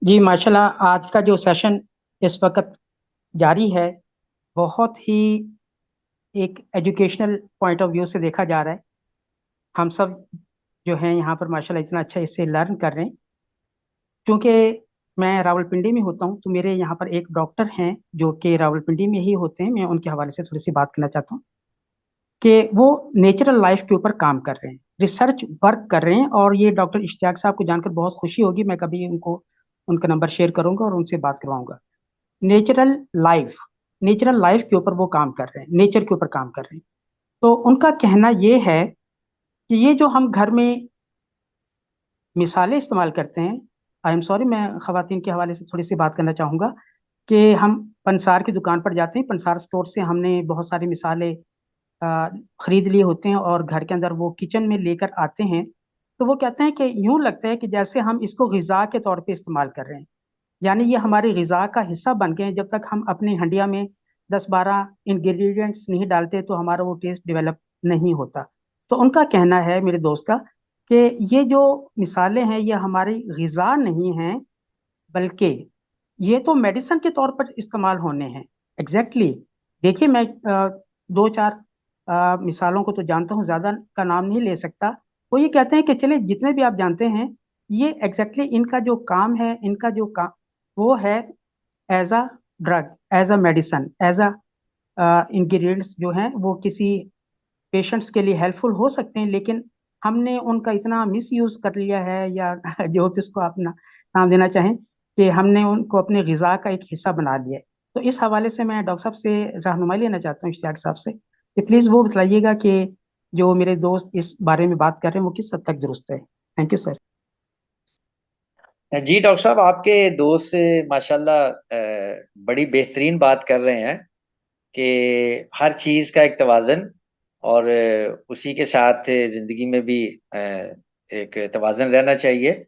जी माशाल्लाह, आज का जो सेशन इस वक्त जारी है, बहुत ही एक एजुकेशनल पॉइंट ऑफ व्यू से देखा जा रहा है। हम सब जो हैं यहाँ पर माशाल्लाह इतना अच्छा इससे लर्न कर रहे हैं। क्योंकि मैं रावलपिंडी में होता हूँ, तो मेरे यहाँ पर एक डॉक्टर हैं जो कि रावलपिंडी में ही होते हैं। मैं उनके हवाले से थोड़ी सी बात करना चाहता हूँ कि वो नेचुरल लाइफ के ऊपर काम कर रहे हैं, रिसर्च वर्क कर रहे हैं। और ये डॉक्टर इश्तियाक साहब को जानकर बहुत खुशी होगी। मैं कभी उनको उनका नंबर शेयर करूंगा और उनसे बात करवाऊंगा। नेचुरल लाइफ नेचुरल लाइफ के ऊपर वो काम कर रहे हैं, नेचर के ऊपर काम कर रहे हैं। तो उनका कहना ये है कि ये जो हम घर में मिसालें इस्तेमाल करते हैं, आई एम सॉरी, मैं खवातीन के हवाले से थोड़ी सी बात करना चाहूँगा कि हम पंसार की दुकान पर जाते हैं। पंसार स्टोर से हमने बहुत सारी मिसालें अ, खरीद लिए होते हैं और घर के अंदर वो किचन में लेकर आते हैं। तो वो कहते हैं कि यूं लगता है कि जैसे हम इसको ग़िज़ा के तौर पे इस्तेमाल कर रहे हैं, यानी ये हमारी ग़िज़ा का हिस्सा बन गए हैं। जब तक हम अपनी हंडिया में 10-12 इंग्रेडिएंट्स नहीं डालते तो हमारा वो टेस्ट डेवलप नहीं होता। तो उनका कहना है, मेरे दोस्त का, कि ये जो मिसालें हैं ये हमारी ग़िज़ा नहीं हैं, बल्कि ये तो मेडिसिन के तौर पर इस्तेमाल होने हैं। Exactly exactly। देखिए, मैं दो चार मिसालों को तो जानता हूँ, ज़्यादा का नाम नहीं ले सकता। वो ये कहते हैं कि चले जितने भी आप जानते हैं, ये एग्जैक्टली इनका जो काम है, इनका जो काम वो है as a drug, as a medicine, as a ingredients जो हैं वो किसी पेशेंट्स के लिए हेल्पफुल हो सकते हैं। लेकिन हमने उनका इतना मिस यूज कर लिया है, या जो भी उसको अपना नाम देना चाहें, कि हमने उनको अपने ग़िज़ा का एक हिस्सा बना लिया है। तो इस हवाले से मैं डॉक्टर साहब से रहनुमाई लेना चाहता हूँ, इश्तियाक साहब से, कि प्लीज़ वो बताइएगा कि जो मेरे दोस्त इस बारे में बात कर रहे हैं वो किस हद तक दुरुस्त है। Thank you sir. जी डॉक्टर साहब, आपके दोस्त माशाल्लाह बड़ी बेहतरीन बात कर रहे हैं कि हर चीज़ का एक तवाज़न, और उसी के साथ ज़िंदगी में भी एक तवाज़न रहना चाहिए।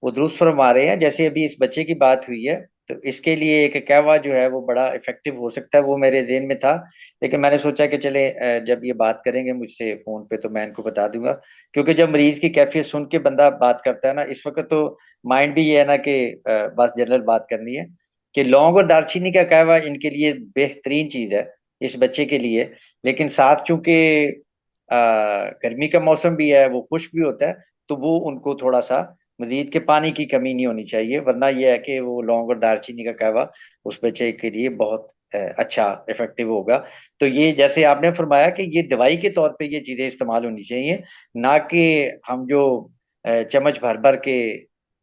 वो दुरुस्त फरमा रहे हैं। जैसे अभी इस बच्चे की बात हुई है, तो इसके लिए एक कहवा जो है वो बड़ा इफेक्टिव हो सकता है। वो मेरे ज़हन में था, लेकिन मैंने सोचा कि चले जब ये बात करेंगे मुझसे फ़ोन पे तो मैं इनको बता दूंगा। क्योंकि जब मरीज़ की कैफियत सुन के बंदा बात करता है ना, इस वक्त तो माइंड भी ये है ना कि बस जनरल बात करनी है। कि लौंग और दालचीनी का कहवा इनके लिए बेहतरीन चीज़ है, इस बच्चे के लिए। लेकिन साथ चूंकि गर्मी का मौसम भी है, वो खुश्क भी होता है, तो वो उनको थोड़ा सा मजीद के पानी की कमी नहीं होनी चाहिए। वरना यह है कि वो लौंग और दालचीनी का कहवा उस बच्चे के लिए बहुत अच्छा इफेक्टिव होगा। तो ये जैसे आपने फरमाया कि ये दवाई के तौर पे ये चीज़ें इस्तेमाल होनी चाहिए, ना कि हम जो चम्मच भर भर के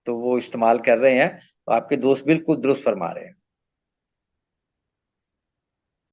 तो वो इस्तेमाल कर रहे हैं। तो आपके दोस्त बिल्कुल दुरुस्त फरमा रहे हैं।